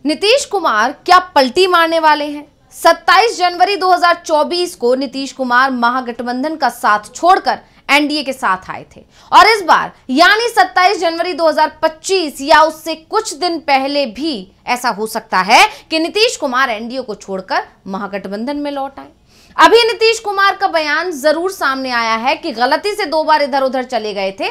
नीतीश कुमार क्या पलटी मारने वाले हैं? 27 जनवरी 2024 को नीतीश कुमार महागठबंधन का साथ छोड़कर एनडीए के साथ आए थे और इस बार यानी 27 जनवरी 2025 या उससे कुछ दिन पहले भी ऐसा हो सकता है कि नीतीश कुमार एनडीए को छोड़कर महागठबंधन में लौट आए। अभी नीतीश कुमार का बयान जरूर सामने आया है कि गलती से 2 बार इधर उधर चले गए थे,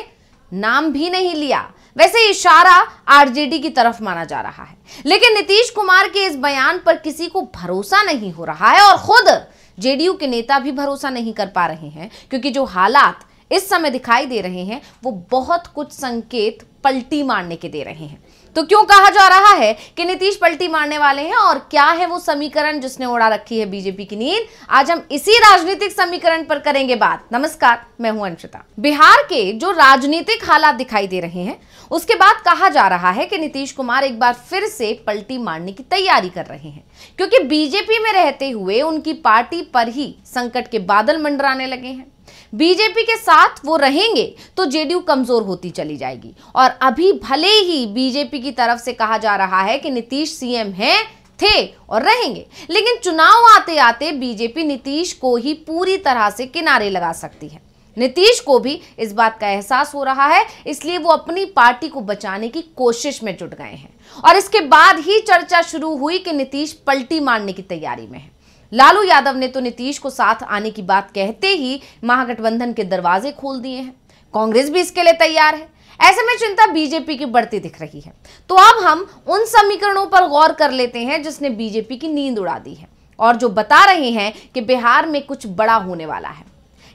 नाम भी नहीं लिया। वैसे इशारा आरजेडी की तरफ माना जा रहा है, लेकिन नीतीश कुमार के इस बयान पर किसी को भरोसा नहीं हो रहा है और खुद जेडीयू के नेता भी भरोसा नहीं कर पा रहे हैं, क्योंकि जो हालात इस समय दिखाई दे रहे हैं वो बहुत कुछ संकेत पलटी मारने के दे रहे हैं। तो क्यों कहा जा रहा है कि नीतीश पलटी मारने वाले हैं और क्या है वो समीकरण जिसने उड़ा रखी है बीजेपी की नींद? आज हम इसी राजनीतिक समीकरण पर करेंगे बात। नमस्कार, मैं हूं अंशिता। बिहार के जो राजनीतिक हालात दिखाई दे रहे हैं उसके बाद कहा जा रहा है कि नीतीश कुमार एक बार फिर से पलटी मारने की तैयारी कर रहे हैं, क्योंकि बीजेपी में रहते हुए उनकी पार्टी पर ही संकट के बादल मंडराने लगे हैं। बीजेपी के साथ वो रहेंगे तो जेडीयू कमजोर होती चली जाएगी और अभी भले ही बीजेपी की तरफ से कहा जा रहा है कि नीतीश सीएम हैं, थे और रहेंगे, लेकिन चुनाव आते आते बीजेपी नीतीश को ही पूरी तरह से किनारे लगा सकती है। नीतीश को भी इस बात का एहसास हो रहा है, इसलिए वो अपनी पार्टी को बचाने की कोशिश में जुट गए हैं और इसके बाद ही चर्चा शुरू हुई कि नीतीश पलटी मारने की तैयारी में है। लालू यादव ने तो नीतीश को साथ आने की बात कहते ही महागठबंधन के दरवाजे खोल दिए हैं। कांग्रेस भी इसके लिए तैयार है। ऐसे में चिंता बीजेपी की बढ़ती दिख रही है। तो अब हम उन समीकरणों पर गौर कर लेते हैं जिसने बीजेपी की नींद उड़ा दी है और जो बता रहे हैं कि बिहार में कुछ बड़ा होने वाला है।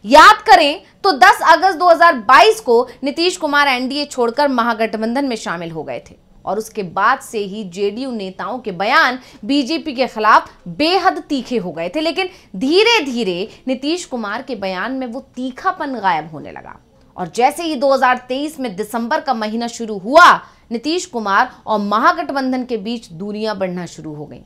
याद करें तो 10 अगस्त 2022 को नीतीश कुमार एनडीए छोड़कर महागठबंधन में शामिल हो गए थे और उसके बाद से ही जेडीयू नेताओं के बयान बीजेपी के खिलाफ बेहद तीखे हो गए थे, लेकिन धीरे धीरे नीतीश कुमार के बयान में वो तीखापन गायब होने लगा और जैसे ही 2023 में दिसंबर का महीना शुरू हुआ, नीतीश कुमार और महागठबंधन के बीच दूरियां बढ़ना शुरू हो गई।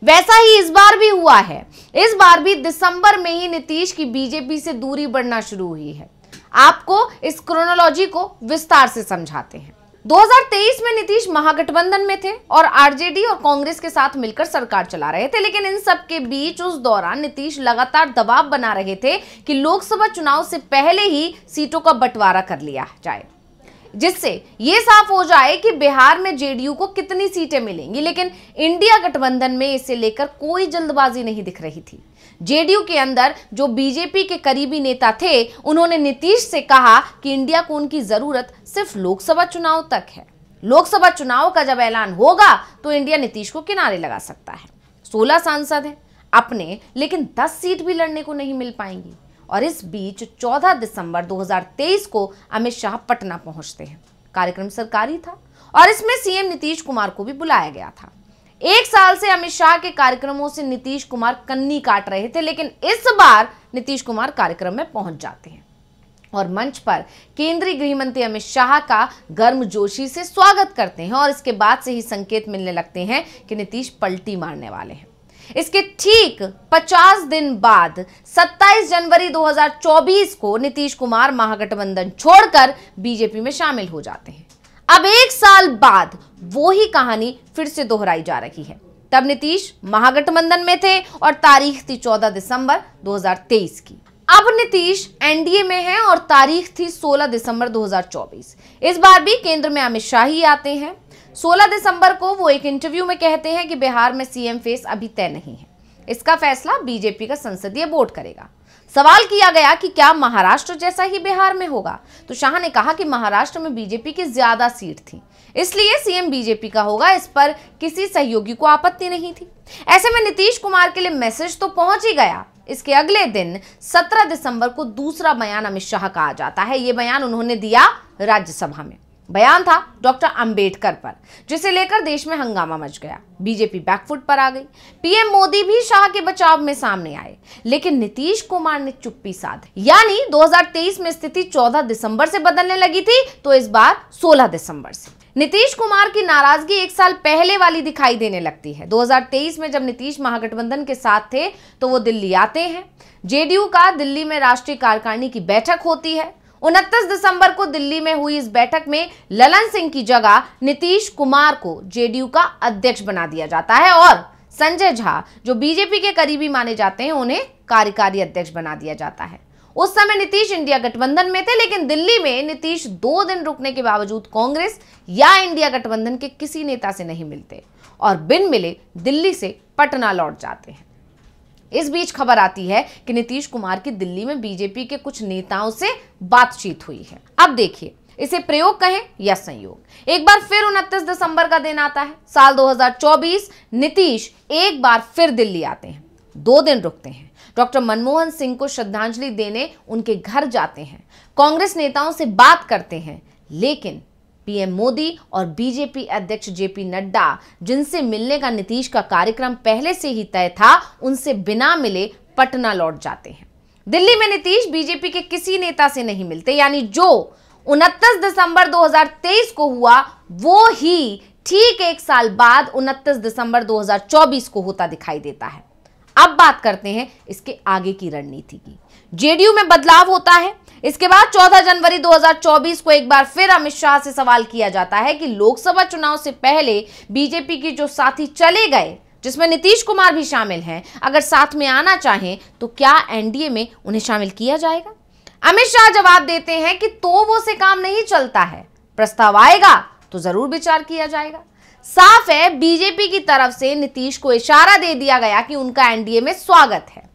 वैसा ही इस बार भी हुआ है। इस बार भी दिसंबर में ही नीतीश की बीजेपी से दूरी बढ़ना शुरू हुई है। आपको इस क्रोनोलॉजी को विस्तार से समझाते हैं। 2023 में नीतीश महागठबंधन में थे और आरजेडी और कांग्रेस के साथ मिलकर सरकार चला रहे थे, लेकिन इन सब के बीच उस दौरान नीतीश लगातार दबाव बना रहे थे कि लोकसभा चुनाव से पहले ही सीटों का बंटवारा कर लिया जाए, जिससे ये साफ हो जाए कि बिहार में जेडीयू को कितनी सीटें मिलेंगी। लेकिन इंडिया गठबंधन में इसे लेकर कोई जल्दबाजी नहीं दिख रही थी। जेडीयू के अंदर जो बीजेपी के करीबी नेता थे, उन्होंने नीतीश से कहा कि इंडिया को उनकी जरूरत सिर्फ लोकसभा चुनाव तक है। लोकसभा चुनाव का जब ऐलान होगा तो इंडिया नीतीश को किनारे लगा सकता है। 16 सांसद हैं अपने, लेकिन 10 सीट भी लड़ने को नहीं मिल पाएंगी। और इस बीच 14 दिसंबर 2023 को अमित शाह पटना पहुंचते हैं। कार्यक्रम सरकारी था और इसमें सीएम नीतीश कुमार को भी बुलाया गया था। 1 साल से अमित शाह के कार्यक्रमों से नीतीश कुमार कन्नी काट रहे थे, लेकिन इस बार नीतीश कुमार कार्यक्रम में पहुंच जाते हैं और मंच पर केंद्रीय गृह मंत्री अमित शाह का गर्मजोशी से स्वागत करते हैं और इसके बाद से ही संकेत मिलने लगते हैं कि नीतीश पलटी मारने वाले हैं। इसके ठीक 50 दिन बाद 27 जनवरी 2024 को नीतीश कुमार महागठबंधन छोड़कर बीजेपी में शामिल हो जाते हैं। अब 1 साल बाद वो ही कहानी फिर से दोहराई जा रही है। तब नीतीश महागठबंधन में थे और तारीख थी 14 दिसंबर 2023 की। अब नीतीश एनडीए में हैं और तारीख थी 16 दिसंबर 2024। इस बार भी केंद्र में अमित शाह ही आते हैं। 16 दिसंबर को वो एक इंटरव्यू में कहते हैं कि बिहार में सीएम फेस अभी तय नहीं है, इसका फैसला बीजेपी का संसदीय बोर्ड करेगा। सवाल किया गया कि क्या महाराष्ट्र जैसा ही बिहार में होगा, तो शाह ने कहा कि महाराष्ट्र में बीजेपी की ज्यादा सीट थी, इसलिए सीएम बीजेपी का होगा। इस पर किसी सहयोगी को आपत्ति नहीं थी। ऐसे में नीतीश कुमार के लिए मैसेज तो पहुंच ही गया। इसके अगले दिन 17 दिसंबर को दूसरा बयान अमित शाह का आ जाता है। ये बयान उन्होंने दिया राज्यसभा में। बयान था डॉक्टर अंबेडकर पर, जिसे लेकर देश में हंगामा मच गया। बीजेपी बैकफुट पर आ गई। पीएम मोदी भी शाह के बचाव में सामने आए, लेकिन नीतीश कुमार ने चुप्पी साधी। यानी 2023 में स्थिति 14 दिसंबर से बदलने लगी थी, तो इस बार 16 दिसंबर से। नीतीश कुमार की नाराजगी 1 साल पहले वाली दिखाई देने लगती है। 2023 में जब नीतीश महागठबंधन के साथ थे तो वो दिल्ली आते हैं। जेडीयू का दिल्ली में राष्ट्रीय कार्यकारिणी की बैठक होती है। 29 दिसंबर को दिल्ली में हुई इस बैठक में ललन सिंह की जगह नीतीश कुमार को जेडीयू का अध्यक्ष बना दिया जाता है और संजय झा, जो बीजेपी के करीबी माने जाते हैं, उन्हें कार्यकारी अध्यक्ष बना दिया जाता है। उस समय नीतीश इंडिया गठबंधन में थे, लेकिन दिल्ली में नीतीश 2 दिन रुकने के बावजूद कांग्रेस या इंडिया गठबंधन के किसी नेता से नहीं मिलते और बिन मिले दिल्ली से पटना लौट जाते हैं। इस बीच खबर आती है कि नीतीश कुमार की दिल्ली में बीजेपी के कुछ नेताओं से बातचीत हुई है। अब देखिए, इसे प्रयोग कहें या संयोग। एक बार फिर 29 दिसंबर का दिन आता है, साल 2024। नीतीश एक बार फिर दिल्ली आते हैं, 2 दिन रुकते हैं, डॉक्टर मनमोहन सिंह को श्रद्धांजलि देने उनके घर जाते हैं, कांग्रेस नेताओं से बात करते हैं, लेकिन पीएम मोदी और बीजेपी अध्यक्ष जेपी नड्डा, जिनसे मिलने का नीतीश का कार्यक्रम पहले से ही तय था, उनसे बिना मिले पटना लौट जाते हैं। दिल्ली में नीतीश बीजेपी के किसी नेता से नहीं मिलते, यानी जो 29 दिसंबर 2023 को हुआ वो ही ठीक 1 साल बाद 29 दिसंबर 2024 को होता दिखाई देता है। अब बात करते हैं इसके आगे की रणनीति की। जेडीयू में बदलाव होता है। इसके बाद 14 जनवरी 2024 को एक बार फिर अमित शाह से सवाल किया जाता है कि लोकसभा चुनाव से पहले बीजेपी के जो साथी चले गए, जिसमें नीतीश कुमार भी शामिल हैं, अगर साथ में आना चाहें तो क्या एनडीए में उन्हें शामिल किया जाएगा? अमित शाह जवाब देते हैं कि तो वो से काम नहीं चलता है, प्रस्ताव आएगा तो जरूर विचार किया जाएगा। साफ है, बीजेपी की तरफ से नीतीश को इशारा दे दिया गया कि उनका एनडीए में स्वागत है।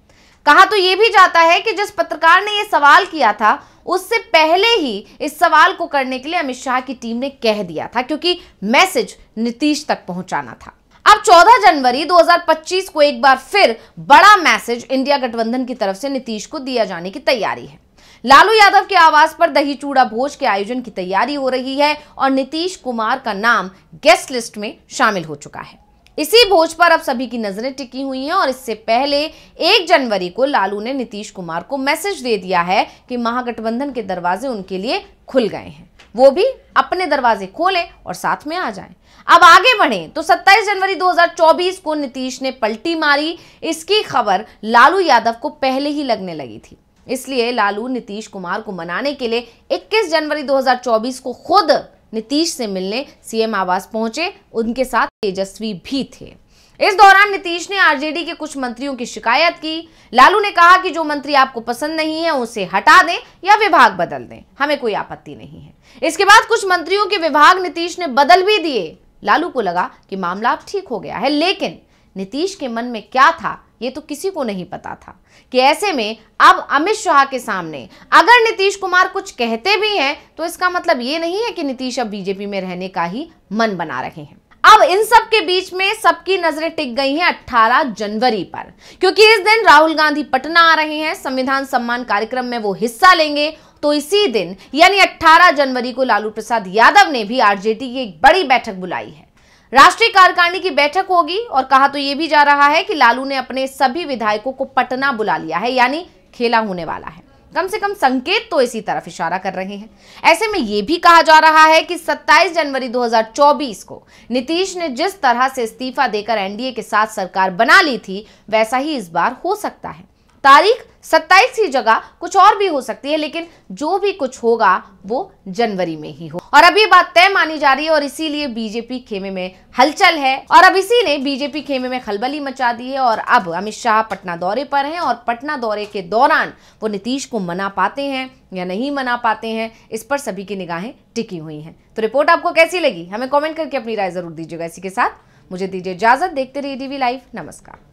कहा तो यह भी जाता है कि जिस पत्रकार ने यह सवाल किया था, उससे पहले ही इस सवाल को करने के लिए अमित शाह की टीम ने कह दिया था, क्योंकि मैसेज नीतीश तक पहुंचाना था। अब 14 जनवरी 2025 को एक बार फिर बड़ा मैसेज इंडिया गठबंधन की तरफ से नीतीश को दिया जाने की तैयारी है। लालू यादव के आवास पर दही चूड़ा भोज के आयोजन की तैयारी हो रही है और नीतीश कुमार का नाम गेस्ट लिस्ट में शामिल हो चुका है। इसी भोज पर अब सभी की नजरें टिकी हुई हैं और इससे पहले 1 जनवरी को लालू ने नीतीश कुमार को मैसेज दे दिया है कि महागठबंधन के दरवाजे उनके लिए खुल गए हैं, वो भी अपने दरवाजे खोलें और साथ में आ जाएं। अब आगे बढ़ें तो 27 जनवरी 2024 को नीतीश ने पलटी मारी। इसकी खबर लालू यादव को पहले ही लगने लगी थी, इसलिए लालू नीतीश कुमार को मनाने के लिए 21 जनवरी 2024 को खुद नीतीश से मिलने सीएम आवास पहुंचे। उनके साथ तेजस्वी भी थे। इस दौरान नीतीश ने आरजेडी के कुछ मंत्रियों की शिकायत की। लालू ने कहा कि जो मंत्री आपको पसंद नहीं है उसे हटा दें या विभाग बदल दें, हमें कोई आपत्ति नहीं है। इसके बाद कुछ मंत्रियों के विभाग नीतीश ने बदल भी दिए। लालू को लगा कि मामला अब ठीक हो गया है, लेकिन नीतीश के मन में क्या था ये तो किसी को नहीं पता था कि ऐसे में अब अमित शाह के सामने अगर नीतीश कुमार कुछ कहते भी हैं तो इसका मतलब ये नहीं है कि नीतीश अब बीजेपी में रहने का ही मन बना रहे हैं। अब इन सब के बीच में सबकी नजरें टिक गई हैं 18 जनवरी पर, क्योंकि इस दिन राहुल गांधी पटना आ रहे हैं। संविधान सम्मान कार्यक्रम में वो हिस्सा लेंगे। तो इसी दिन यानी 18 जनवरी को लालू प्रसाद यादव ने भी आरजेडी की एक बड़ी बैठक बुलाई है। राष्ट्रीय कार्यकारिणी की बैठक होगी और कहा तो यह भी जा रहा है कि लालू ने अपने सभी विधायकों को पटना बुला लिया है, यानी खेला होने वाला है। कम से कम संकेत तो इसी तरफ इशारा कर रहे हैं। ऐसे में यह भी कहा जा रहा है कि 27 जनवरी 2024 को नीतीश ने जिस तरह से इस्तीफा देकर एनडीए के साथ सरकार बना ली थी, वैसा ही इस बार हो सकता है। तारीख 27 की जगह कुछ और भी हो सकती है, लेकिन जो भी कुछ होगा वो जनवरी में ही हो। और अब ये बात तय मानी जा रही है और इसीलिए बीजेपी खेमे में हलचल है और अब इसी ने बीजेपी खेमे में खलबली मचा दी है। और अब अमित शाह पटना दौरे पर हैं और पटना दौरे के दौरान वो नीतीश को मना पाते हैं या नहीं मना पाते हैं, इस पर सभी की निगाहें टिकी हुई हैं। तो रिपोर्ट आपको कैसी लगी, हमें कॉमेंट करके अपनी राय जरूर दीजिएगा। इसी के साथ मुझे दीजिए इजाजत। देखते रहिए डीवी लाइव। नमस्कार।